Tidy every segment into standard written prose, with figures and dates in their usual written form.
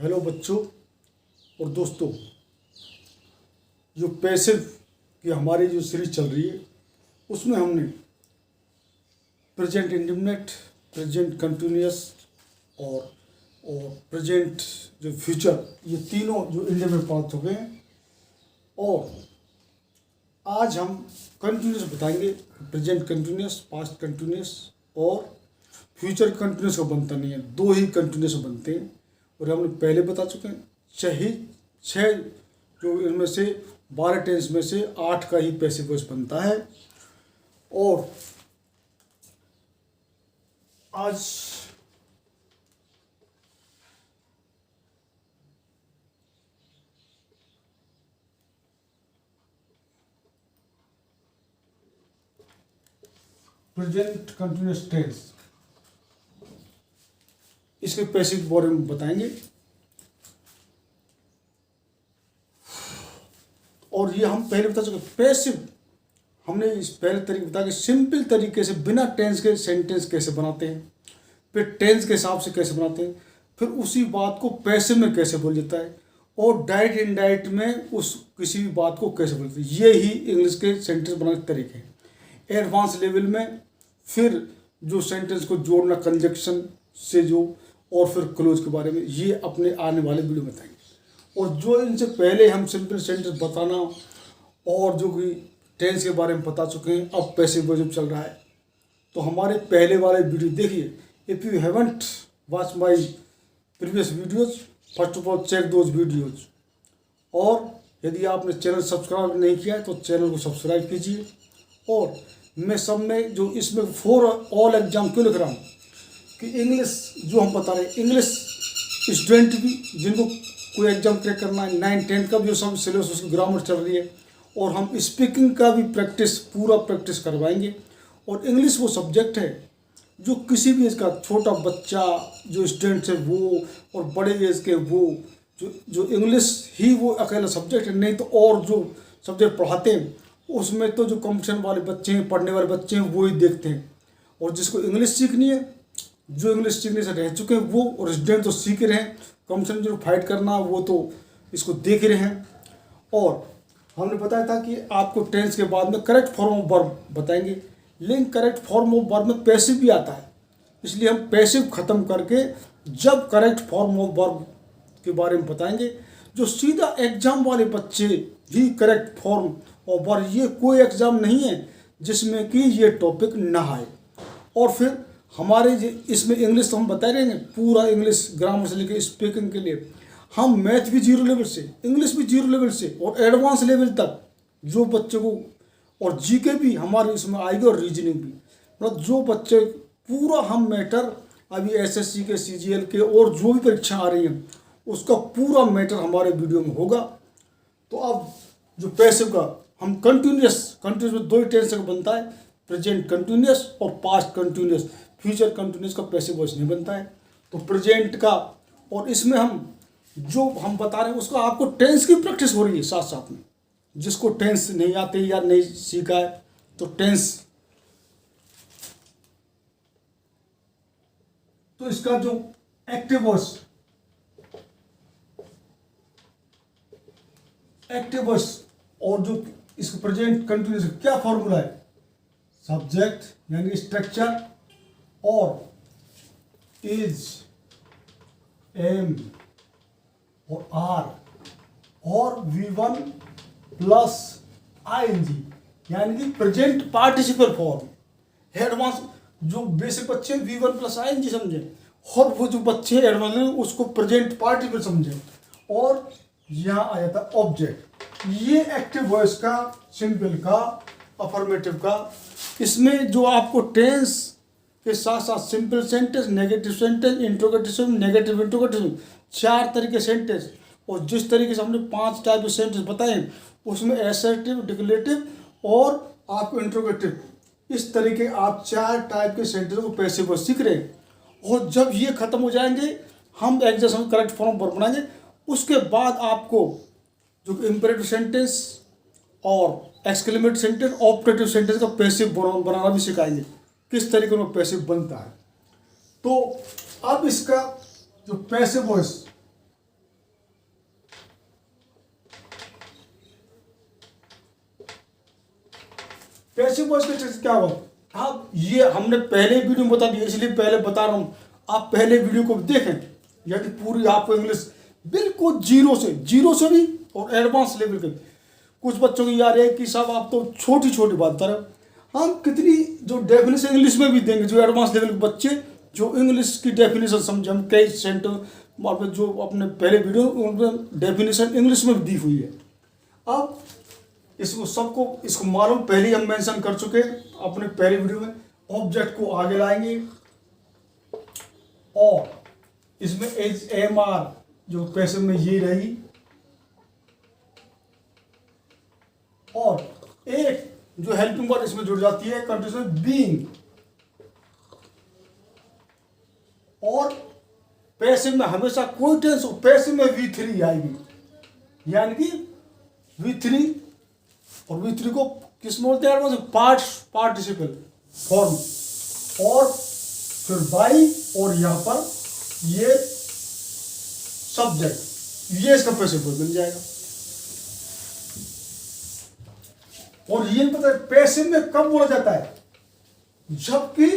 Hello बच्चों और दोस्तों, जो पैसिव की हमारी जो सीरीज चल रही है उसमें हमने प्रेजेंट इंडेफिनिट, प्रेजेंट कंटिन्यूअस और प्रेजेंट जो फ्यूचर, ये तीनों जो इंडेफिनिट पढ़ चुके हैं। और आज हम कंटिन्यूअस बताएंगे। प्रेजेंट कंटिन्यूअस, पास्ट कंटिन्यूअस और फ्यूचर कंटिन्यूअस का बनता नहीं है, दो ही कंटिन्यूअस बनते हैं। और हमने पहले बता चुके हैं छः जो इनमें से 12 टेंस में से 8 का ही पैसिव वॉइस बनता है। और आज प्रेजेंट कंटिन्यूअस टेंस, इसके पैसिव बारे में बताएंगे। और ये हम पहले बता चुके पैसिव, हमने इस पहले तरीके बताया कि सिंपल तरीके से बिना टेंस के सेंटेंस कैसे बनाते हैं, फिर टेंस के हिसाब से कैसे बनाते हैं, फिर उसी बात को पैसिव में कैसे बोल जाता है, और डायरेक्ट इनडायरेक्ट में उस किसी भी बात को कैसे बोलते हैं। ये ही इंग्लिश के सेंटेंस बनाने के तरीके हैं। एडवांस लेवल में फिर जो सेंटेंस को जोड़ना कंजक्शन से जो, और फिर क्लोज के बारे में ये अपने आने वाले वीडियो में बताएंगे। और जो इनसे पहले हम सिंपल सेंटेंस बताना और जो कि टेंस के बारे में बता चुके हैं, अब पैसिव वॉइस चल रहा है, तो हमारे पहले वाले वीडियो देखिए। If you haven't watch my previous videos, first of all check those videos. और यदि आपने चैनल सब्सक्राइब नहीं किया है तो चैनल को सब्सक्राइब कीजिए। और मैं सब में जो इसमें फॉर ऑल एग्जाम क्यों लिख रहा हूँ कि इंग्लिश जो हम बता रहे हैं, इंग्लिश स्टूडेंट भी जिनको कोई एग्जाम क्रैक करना है, 9-10 का भी जो सब सिलेबस उसकी ग्रामर चल रही है, और हम स्पीकिंग का भी पूरा प्रैक्टिस करवाएंगे। और इंग्लिश वो सब्जेक्ट है जो किसी भी एज का छोटा बच्चा जो स्टूडेंट है वो, और बड़े एज के वो, जो इंग्लिश ही वो अकेला सब्जेक्ट है। नहीं तो और जो सब्जेक्ट पढ़ाते हैं उसमें तो जो कंपटीशन वाले बच्चे हैं, पढ़ने वाले बच्चे हैं, वो ही देखते हैं। और जिसको इंग्लिश सीखनी है, जो इंग्लिश सीखने से रह चुके हैं वो, और स्टूडेंट तो सीख रहे हैं, कंपटीशन जो फाइट करना वो तो इसको देख रहे हैं। और हमने बताया था कि आपको टेंस के बाद में करेक्ट फॉर्म ऑफ वर्ब बताएंगे, लेकिन करेक्ट फॉर्म ऑफ वर्ब में पैसिव भी आता है, इसलिए हम पैसिव ख़त्म करके जब करेक्ट फॉर्म ऑफ वर्ब के बारे में बताएंगे। जो सीधा एग्जाम वाले बच्चे ही करेक्ट फॉर्म ऑफ वर्ब, ये कोई एग्ज़ाम नहीं है जिसमें कि ये टॉपिक ना आए। और फिर हमारे इसमें इंग्लिश तो हम बता रहेंगे, पूरा इंग्लिश ग्रामर से लेकर स्पीकिंग के लिए हम मैथ भी 0 लेवल से, इंग्लिश भी 0 लेवल से और एडवांस लेवल तक जो बच्चे को, और जीके भी हमारे इसमें आएगी और रीजनिंग भी। मतलब जो बच्चे पूरा हम मैटर अभी एसएससी के, सीजीएल के और जो भी परीक्षा आ रही हैं उसका पूरा मैटर हमारे वीडियो में होगा। तो अब जो पैसिव का हम कंटिन्यूअस में 2 टेंस का बनता है, प्रेजेंट कंटिन्यूअस और पास्ट कंटिन्यूअस। फ्यूचर कंटिन्यूअस का पैसिव वॉइस नहीं बनता है। तो प्रेजेंट का, और इसमें हम जो हम बता रहे हैं उसका आपको टेंस की प्रैक्टिस हो रही है साथ साथ में। जिसको टेंस नहीं आते या नहीं सीखा है तो टेंस, तो इसका जो एक्टिव वॉइस और जो इसका प्रेजेंट कंटिन्यूअस क्या फॉर्मूला है, सब्जेक्ट यानी स्ट्रक्चर और इज, एम और आर और V1 प्लस ING यानी कि प्रेजेंट पार्टिसिपल फॉर्म। एडवांस जो बेसिक बच्चे V1 प्लस ING समझे, और वो जो बच्चे एडवांस हैं उसको प्रेजेंट पार्टिसिपल समझे। और यहाँ आ जाता ऑब्जेक्ट। ये एक्टिव वॉइस का, सिंपल का, अफर्मेटिव का। इसमें जो आपको टेंस के साथ साथ simple sentence, negative sentence, interrogative, negative interrogative, 4 तरीके सेंटेंस। और जिस तरीके से हमने 5 टाइप के सेंटेंस बताए उसमें एसर्टिव, डिक्लेरेटिव और आपको इंट्रोगेटिव, इस तरीके आप 4 टाइप के सेंटेंस को पैसिव वॉइस सीख रहे हैं। और जब ये खत्म हो जाएंगे हम एग्जाम करेक्ट फॉर्म पर बनाएंगे। उसके बाद आपको जो इंपेरेटिव सेंटेंस और एक्सक्लेमेटिव सेंटेंस, ऑपरेटिव सेंटेंस का पैसिव बनाना भी सिखाएंगे, किस तरीके में पैसिव बनता है। तो अब इसका जो पैसिव वॉइस पैसिव वॉइस का स्ट्रक्चर क्या होगा? आप ये हमने पहले वीडियो में बता दिया, इसलिए पहले बता रहा हूँ, आप पहले वीडियो को देखें, यदि पूरी आपको इंग्लिश बिल्कुल जीरो से भी और एडवांस लेवल के। कुछ बच्चों की यार है कि साहब आप तो छोटी छोटी बात कर रहे हो, हम कितनी जो डेफिनेशन इंग्लिश में भी देंगे, जो एडवांस लेवल के बच्चे जो इंग्लिश की डेफिनेशन समझे, हम कई सेंटर जो अपने पहले वीडियो उनमें डेफिनेशन इंग्लिश में भी दी हुई है। अब इसको सबको इसको मालूम पहले ही हम मेंशन कर चुके अपने पहले वीडियो में। ऑब्जेक्ट को आगे लाएंगे और इसमें एज एम आर जो पैसिव में ये रहेगी, और एक जो हेल्पिंग वर्ड इसमें जुड़ जाती है कंडीशन बीइंग, और पैसिव में हमेशा कोई टेंस हो, पैसिव में V3 आएगी, यानी कि V3, और V3 को किस में बोलते हैं? पार्टिसिपल फॉर्म, और फिर बाई, और यहां पर ये सब्जेक्ट, ये इसका पैसिव बन जाएगा। और ये पता है पैसिव में कब बोला जाता है? जबकि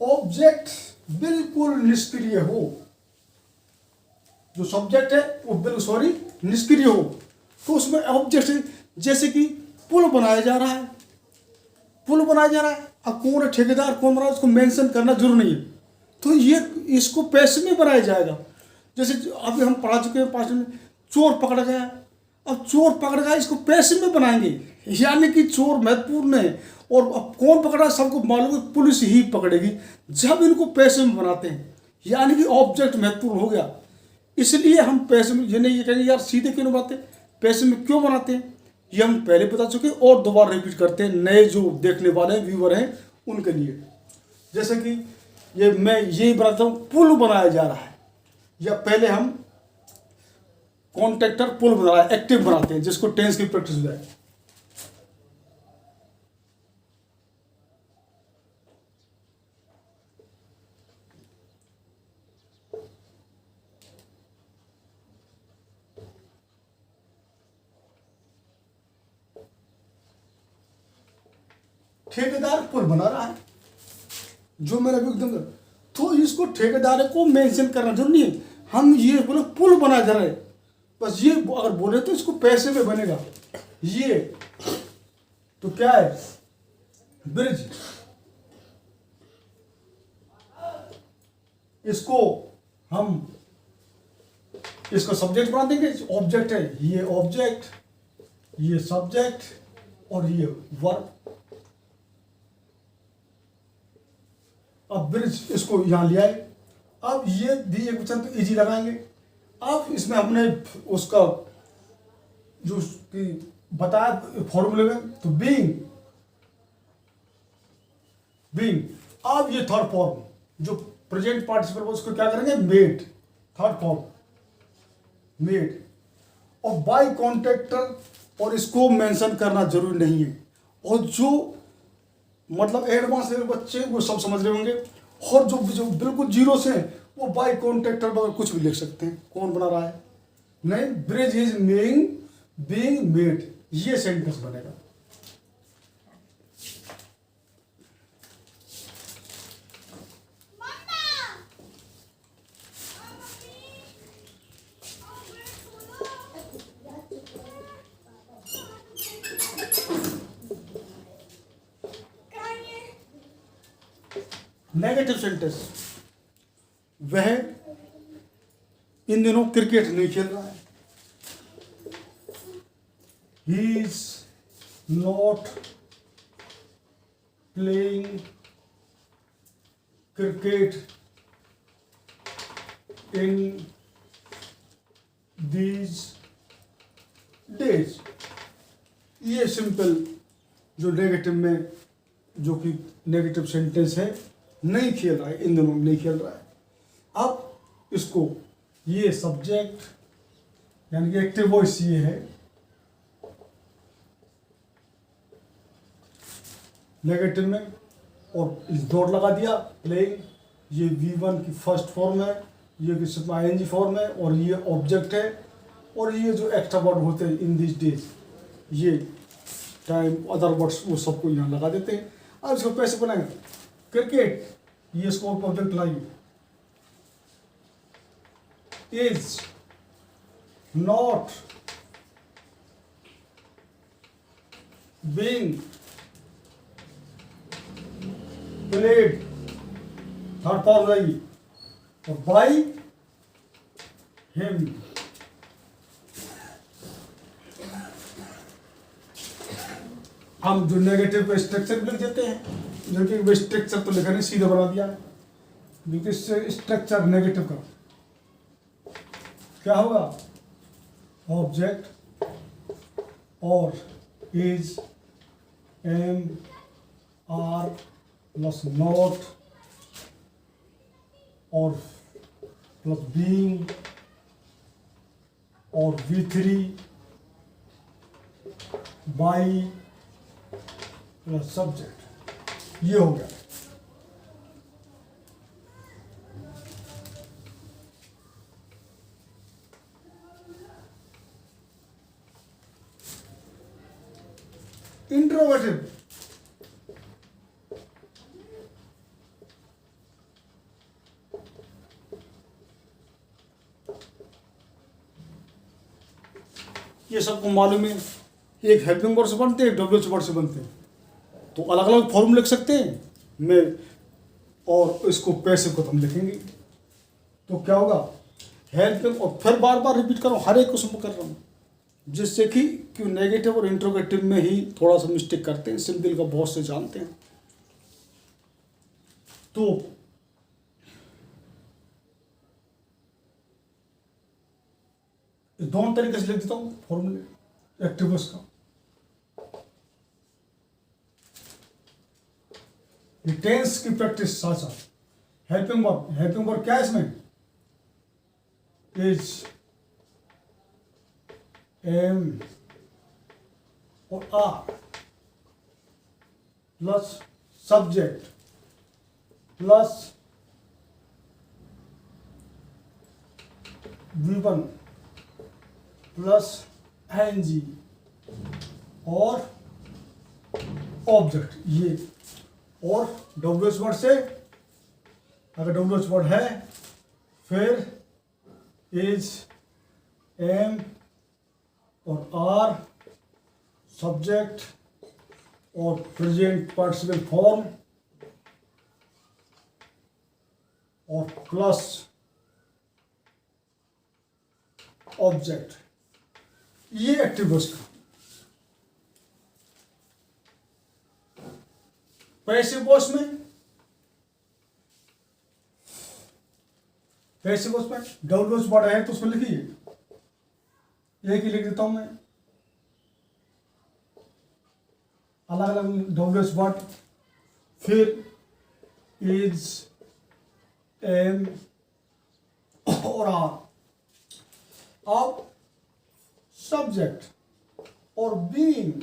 ऑब्जेक्ट बिल्कुल निष्क्रिय हो, जो सब्जेक्ट है वो बिल्कुल निष्क्रिय हो, तो उसमें ऑब्जेक्ट, जैसे कि पुल बनाया जा रहा है, अब कौन है ठेकेदार, कौन बना रहा है, उसको मेंशन करना जरूरी नहीं है, तो ये इसको पैसिव में बनाया जाएगा। जैसे अभी हम पढ़ा चुके हैं पास्ट में, चोर पकड़ा गया, अब चोर पकड़ गया, इसको पैसिव में बनाएंगे, यानी कि चोर महत्वपूर्ण है, और अब कौन पकड़ा सबको मालूम है, पुलिस ही पकड़ेगी। जब इनको पैसिव में बनाते हैं, यानी कि ऑब्जेक्ट महत्वपूर्ण हो गया, इसलिए हम पैसिव में, ये नहीं ये कहेंगे यार सीधे क्यों बनाते, पैसिव में क्यों बनाते हैं, ये हम पहले बता चुके और दोबारा रिपीट करते हैं नए जो देखने वाले व्यूअर हैं उनके लिए। जैसे कि ये मैं यही बताता हूँ, पुल बनाया जा रहा है, या पहले हम कॉन्ट्रैक्टर पुल बना रहा है, एक्टिव बनाते हैं, जिसको टेंस की प्रैक्टिस हो जाए। ठेकेदार पुल बना रहा है, जो मेरा भी एकदम, तो इसको ठेकेदार को मेंशन करना जरूरी नहीं है, हम ये बोले पुल बना जा रहा है, बस ये अगर बोले तो इसको पैसे में बनेगा। ये तो क्या है? ब्रिज, इसको हम इसको सब्जेक्ट बना देंगे, ऑब्जेक्ट है, ये ऑब्जेक्ट, ये सब्जेक्ट, और ये वर्ब। अब ब्रिज इसको यहां ले आए, अब ये दी एक वचन तो इजी लगाएंगे। अब इसमें हमने उसका जो बताया फॉर्मूले में, तो बीइंग, अब ये थर्ड फॉर्म जो प्रेजेंट पार्टिसिपल उसको क्या करेंगे? मेड, थर्ड फॉर्म मेड, और बाय कॉन्ट्रैक्टर, और इसको मेंशन करना जरूरी नहीं है, और जो मतलब एडवांस लेवल बच्चे वो सब समझ रहे होंगे, और जो बिल्कुल जीरो से वो बाय कॉन्ट्रैक्टर बगैर कुछ भी लिख सकते हैं, कौन बना रहा है? नहीं, ब्रिज इज बीइंग मेड, ये सेंटेंस बनेगा। नेगेटिव सेंटेंस, वह इन दिनों क्रिकेट नहीं खेल रहा है, he is not playing cricket in these days. ये सिंपल जो नेगेटिव में जो कि नेगेटिव सेंटेंस है, नहीं खेल रहा है, इन दिनों नहीं खेल रहा है। अब इसको ये सब्जेक्ट यानी कि एक्टिव वॉइस ये है, नेगेटिव में, और इस डॉट लगा दिया, प्लेइंग, ये V1 की फर्स्ट फॉर्म है, ये ING फॉर्म है, और ये ऑब्जेक्ट है, और ये जो एक्स्ट्रा वर्ड होते हैं इन दिस डेज, ये टाइम, अदर वर्ड्स, वो सबको यहाँ लगा देते हैं। अब इसको कैसे बनाएंगे? क्रिकेट, ये इसको ऑब्जेक्ट लाइए, is not being played, third form लाइए, और बाई हिम। हम जो नेगेटिव स्ट्रक्चर लिख देते हैं, जो कि स्ट्रक्चर तो लिखा नहीं, सीधे बना दिया है, क्योंकि स्ट्रक्चर नेगेटिव का क्या होगा? ऑब्जेक्ट और is, am, are plus not और प्लस बीइंग और V3 बाई प्लस सब्जेक्ट, ये हो गया। इंट्रोवर्टेड, ये सबको मालूम है, एक हेल्पिंग वर्ड से बनते हैं, एक डब्ल्यूएच वर्ड से बनते हैं, तो अलग अलग फॉर्म लिख सकते हैं मैं, और इसको पैसिव को हम लिखेंगे। तो क्या होगा? हेल्पिंग, और फिर बार बार रिपीट कर रहा हूँ, हर एक क्वेश्चन को कर रहा हूँ, जिससे कि क्यों नेगेटिव और इंट्रोगेटिव में ही थोड़ा सा मिस्टेक करते हैं, सिंपल का बहुत से जानते हैं। तो दोनों तरीके से लिख देता हूँ फॉर्मूले एक्टिवर्स का। टेंस की प्रैक्टिस साथ साथ, हेल्पिंग वर्ब क्या है इसमें? इज, एम और are plus subject plus V1 plus NG और ऑब्जेक्ट, ये, और डब्ल्यूएच वर्ड से, अगर डब्ल्यूएच वर्ड है, फिर इज, एम और आर, सब्जेक्ट और प्रेजेंट पार्टिसिपल फॉर्म और प्लस ऑब्जेक्ट, ये एक्टिव वॉइस का। पैसिव वॉइस में डब्ल्यूएच वर्ड है तो उसमें लिखिए, एक ही लिख देता हूं मैं, अलग अलग डब्ल्यूएच वर्ड, फिर इज, एम और आर। अब सब्जेक्ट और बीइंग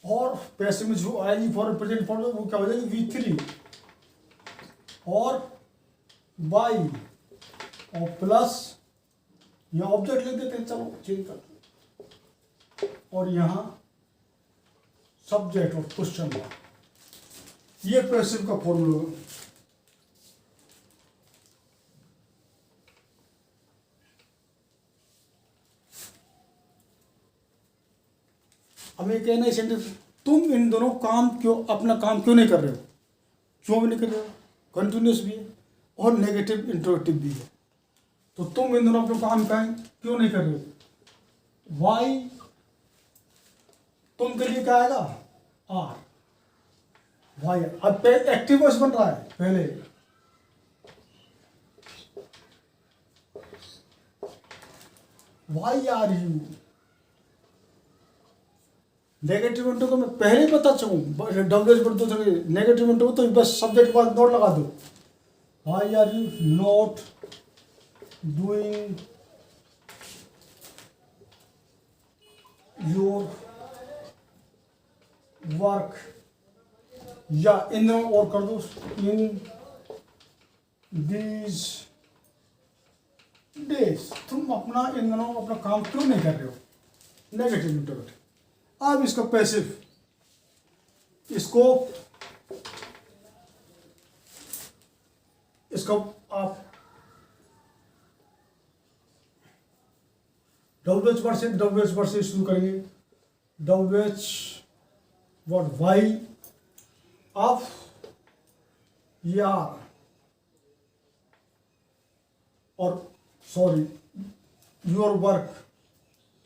और पैसिव में जो आएगी फॉर प्रेजेंट फॉर्म, वो क्या हो जाएगी? V3 और बाई और प्लस, यहाँ ऑब्जेक्ट लिख देते हैं, चलो चेंज करते हैं, और यहाँ सब्जेक्ट और क्वेश्चन मार्क, ये पैसिव का फॉर्मूला है। अब ये कहना है सेंटेंस, तुम इन दोनों काम क्यों, अपना काम क्यों नहीं कर रहे हो? क्यों भी नहीं कर रहे हो? कंटिन्यूस भी है और नेगेटिव इंट्रोगेटिव भी है, तो तुम इन दोनों अपना काम क्यों नहीं कर रहे हो? वाई, तुम के लिए क्या आएगा? Are, why. अब एक्टिव वॉइस बन रहा है, पहले why are you, negative into को मैं पहले ही बता चुका हूँ, डब्ल्यूएच पर दो नेगेटिव इंटू तो बस सब्जेक्ट के बाद नोट लगा दो, why are you not doing your work, या इन दोनों और कर दो, इन दीज डेज, तुम अपना इन दोनों अपना काम क्यों नहीं कर रहे हो? Negative into. अब इसका पैसिव, इसको आप WH वर्ड से शुरू करेंगे। WH वर्ड वाई ऑफ यार, और सॉरी योर वर्क,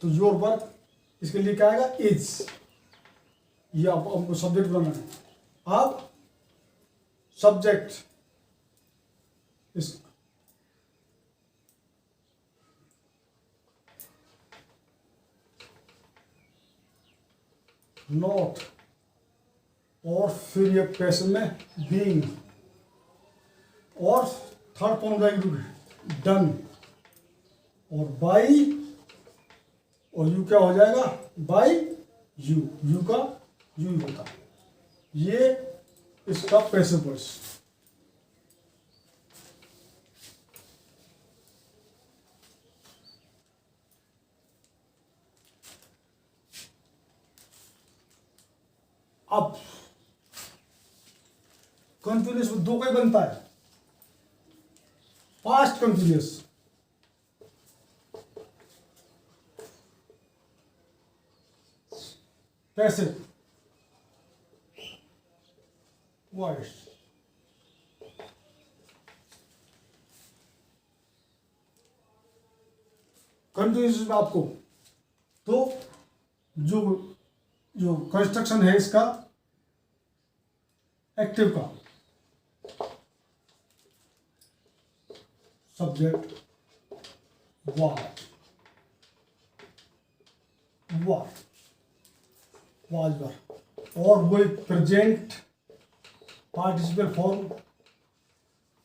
तो योर वर्क इसके लिए क्या आएगा, इज। ये आपको सब्जेक्ट बनाना है। अब सब्जेक्ट इस नॉट, और फिर ये पैसिव में बीइंग, और थर्ड फॉर्म जाएगी डन, और बाई, और यू क्या हो जाएगा, बाई यू, यू का यू होता। ये इसका पैसिव वॉइस। अब कंटिन्यूस दो का ही बनता है, past continuous, passive voice. Continuous में आपको तो जो कंस्ट्रक्शन है इसका एक्टिव का, सब्जेक्ट वाज वर, और वही प्रेजेंट पार्टिसिपल फॉर्म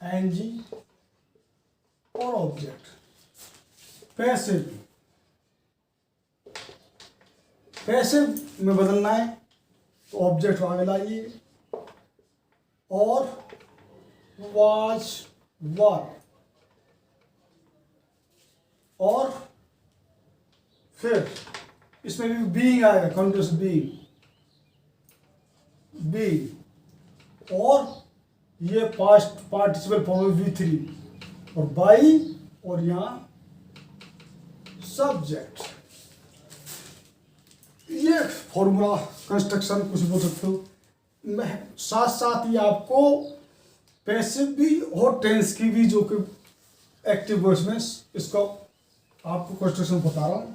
एनजी और ऑब्जेक्ट। पैसिव में बदलना है तो ऑब्जेक्ट आगे लाइए, और वाज वर, और फिर इसमें भी बीइंग आएगा, कंटिन्यूस बीइंग, और ये पास्ट पार्टिसिपल फॉर्म V3, और बाई, और यहाँ सब्जेक्ट। ये फॉर्मूला कंस्ट्रक्शन कुछ बोल सकते हो। मैं साथ साथ ही आपको पैसिव भी और टेंस की भी, जो कि एक्टिव वॉइस में, इसका आपको कंस्ट्रक्शन बता रहा हूं।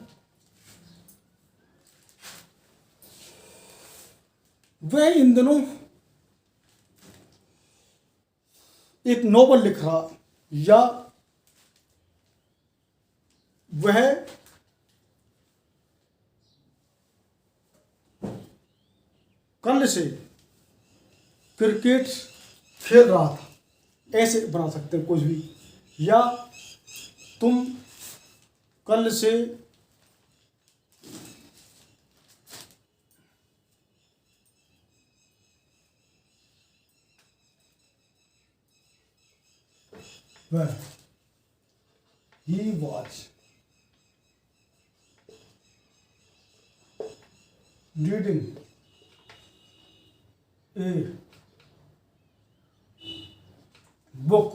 वह इन दिनों एक नोवेल लिख रहा, या वह कल से क्रिकेट खेल रहा था, ऐसे बना सकते हैं कुछ भी, या तुम कल से वह he was reading a book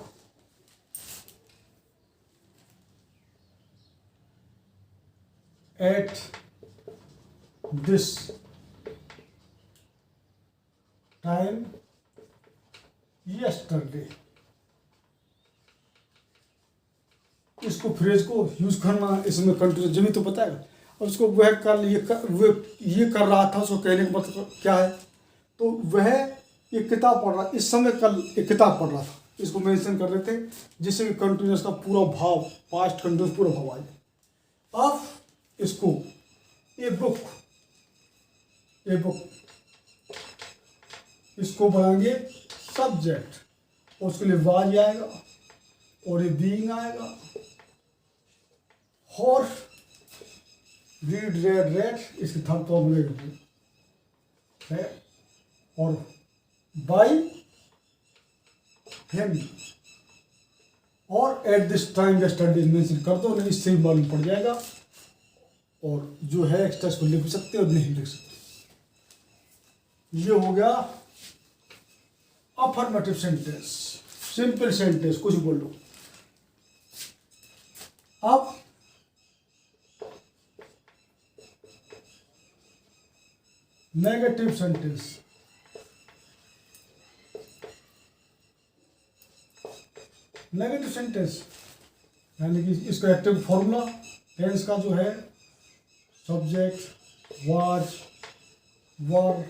at this time yesterday। इसको फ्रेज को यूज करना, इसमें कंटिन्यूस जब तो बताएगा। और उसको वह कल ये कर रहा था, उसको कहने का मतलब क्या है, तो वह एक किताब पढ़ रहा, इस समय कल एक किताब पढ़ रहा था, इसको मेंशन कर रहे थे, जिससे कि कंटिन्यूस का पूरा भाव, पास्ट कंटिन्यूस पूरा भाव आ जाए। अब इसको ए बुक इसको बनाएंगे सब्जेक्ट, और उसके लिए वाज आएगा, और ये बीइंग आएगा, और रीड रेड इसकी थर्ड फॉर्म मिलेगा, और बाई हिम, और at this time yesterday mention कर दो, नहीं इससे मालूम पड़ जाएगा। और जो है एक्स्ट्रा इसको लिख सकते और नहीं लिख सकते। ये हो गया अफर्मेटिव सेंटेंस, सिंपल सेंटेंस, कुछ बोलो। अब नेगेटिव सेंटेंस, नेगेटिव सेंटेंस यानी कि इसका एक्टिव फॉर्मूला टेंस का जो है subject was were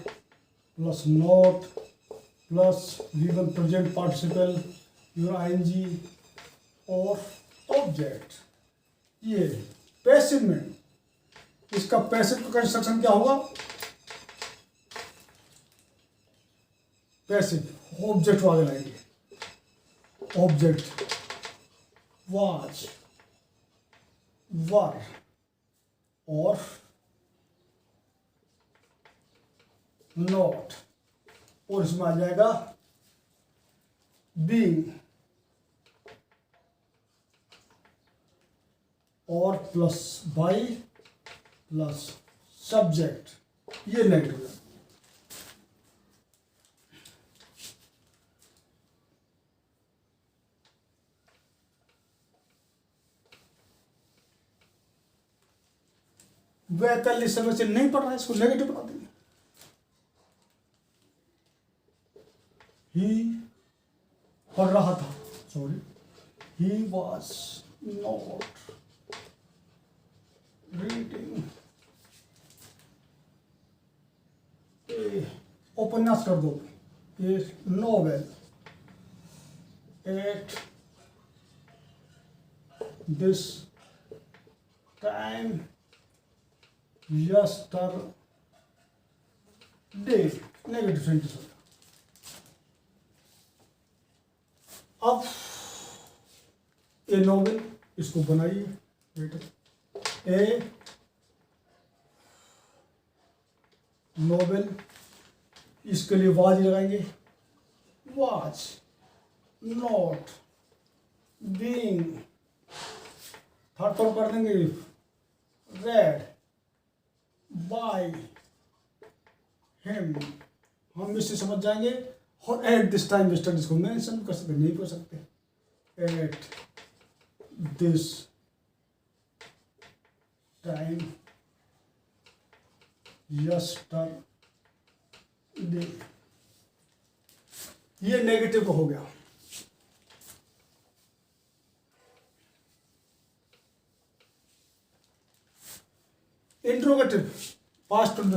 plus not plus V one present participle your ING और ऑब्जेक्ट। ये पैसिव में इसका पैसिव का कंस्ट्रक्शन क्या होगा? पैसिव ऑब्जेक्ट आगे लाएंगे, ऑब्जेक्ट वाज वर और नॉट, और इसमें आ जाएगा बीइंग और प्लस बाई प्लस सब्जेक्ट। ये नेगेटिव है। वैकल्पिक समय से नहीं पढ़ रहा है, इसको नेगेटिव बना देंगे। ही पढ़ रहा था, sorry, he was not reading ए, उपन्यास कर दो, ए novel at this time yesterday, negative sentence होगा। अब ए नोवेल, इसको बनाइए बेटा, ए नोवेल, इसके लिए वाज लगाएंगे, was not being, third form कर देंगे रेड बाय हिम, हम इससे समझ जाएंगे। और एट दिस टाइम स्टडीज को मेंशन कर सकते, नहीं कर सकते, एट दिस टाइम यस्टरडे, ये नेगेटिव हो गया। इंट्रोगेटिव पास्ट टेंस,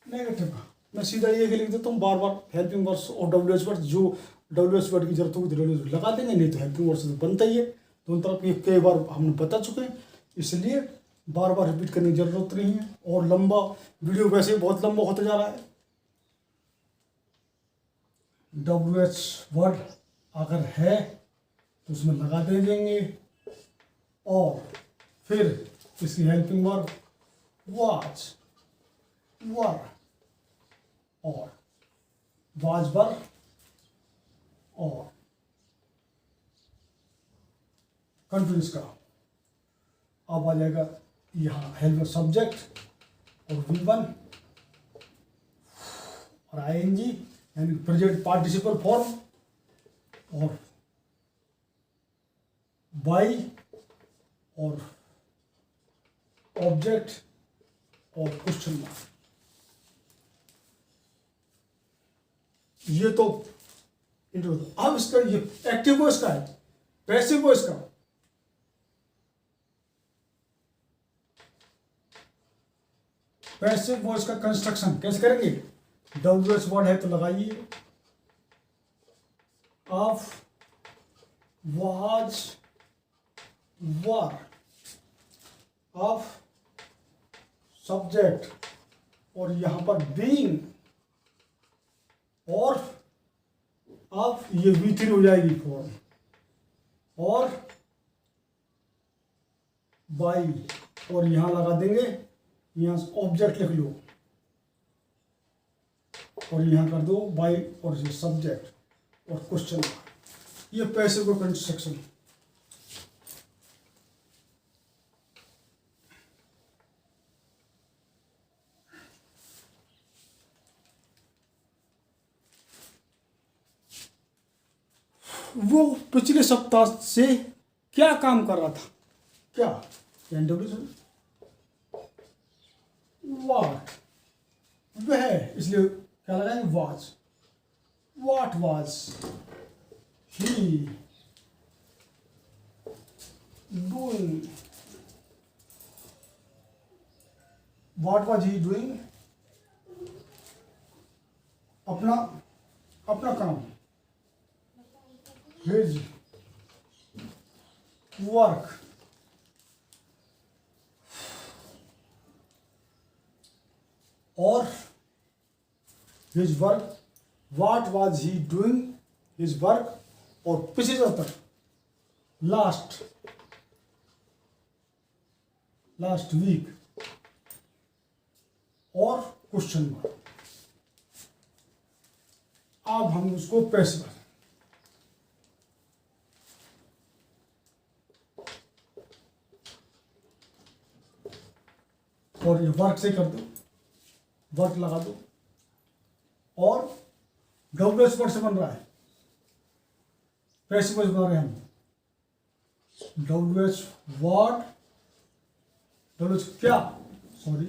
नेगेटिव का मैं सीधा ये लिख देता हूँ, बार बार हेल्पिंग वर्ड्स और डब्ल्यूएच वर्ड, जो डब्ल्यूएच वर्ड की जरूरत होगी डब्ल्यूएच लगा देंगे, नहीं तो हेल्पिंग वर्ड से तो बनता ही है। दोनों तरफ ये कई बार हमने बता चुके हैं, इसलिए बार बार रिपीट करने की जरूरत नहीं है। और लंबा वीडियो वैसे ही बहुत लंबा होता जा रहा है। डब्ल्यूएच वर्ड अगर है तो उसमें लगा दे देंगे, और फिर इसकी हेल्पिंग वर्ड वाज वर और वाज वर और कंटिन्यूस का। अब आ जाएगा यहाँ हेल्प सब्जेक्ट और V1 और आईएनजी यानी प्रेजेंट पार्टिसिपल फॉर्म और बाई और ऑब्जेक्ट और क्वेश्चन मार्क। ये तो अब इसका ये एक्टिव वॉइस का है, पैसिव वॉइस का। पैसिव वॉइस का कंस्ट्रक्शन कैसे करेंगे? डब्ल्यूएच वर्ड है तो लगाइए, of was were of subject और यहां पर बीइंग और अब ये V3 हो जाएगी फॉर्म और बाई और यहां लगा देंगे, यहां ऑब्जेक्ट लिख लो और यहां कर दो बाई और ये सब्जेक्ट और क्वेश्चन। ये पैसिव का कंस्ट्रक्शन। वो पिछले सप्ताह से क्या काम कर रहा था? क्या एनडब्ल्यू वाट, वह, इसलिए क्या लगाएंगे? Was. What was he doing? What was he doing? अपना अपना काम। his work, or his work, what was he doing his work, और पिछले सप्ताह लास्ट वीक, और क्वेश्चन मार्क। अब हम उसको पैसिव, और ये वर्क से कर दो, वर्क लगा दो, और डब्ल्यूएच वर्ड से बन रहा है, पैसिव बना रहे हैं हम। डब्ल्यूएच वर्ड, डब्ल्यूएच क्या, सॉरी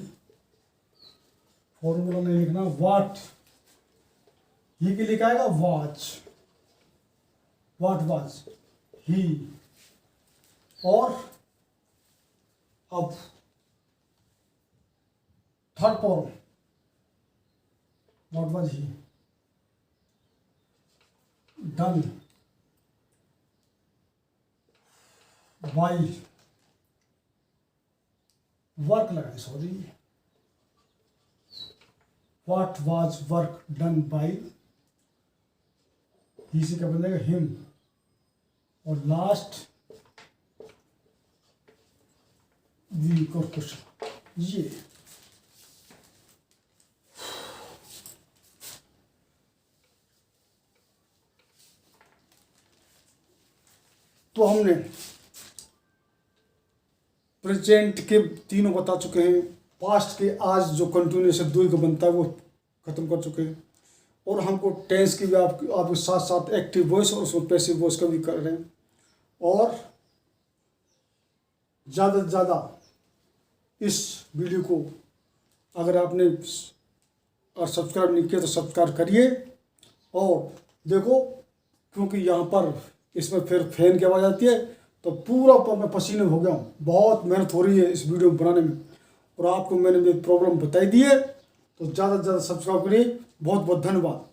फॉर्मूला नहीं लिखना, वाट ही के लिखा आएगा वाच, वाट वाज ही, और अब third form, what was he done by, work लगाए, sorry, what was work done by he से क्या बन जाएगा? हिम, और लास्ट वीक और क्वेश्चन। ये तो हमने प्रेजेंट के तीनों बता चुके हैं, पास्ट के आज जो कंटिन्यूएशन दो का बनता है वो खत्म कर चुके हैं, और हमको टेंस की भी आपके साथ साथ एक्टिव वॉइस और उसमें पैसिव वॉइस का भी कर रहे हैं। और ज़्यादा से ज़्यादा इस वीडियो को अगर आपने और सब्सक्राइब नहीं किया तो सब्सक्राइब करिए, और देखो, क्योंकि यहाँ पर इसमें फिर फैन की आवाज़ आती है, तो पूरा ऊपर मैं पसीने हो गया हूँ, बहुत मेहनत हो रही है इस वीडियो बनाने में, और आपको मैंने प्रॉब्लम बताई दी है, तो ज़्यादा से ज़्यादा सब्सक्राइब करिए। बहुत बहुत धन्यवाद।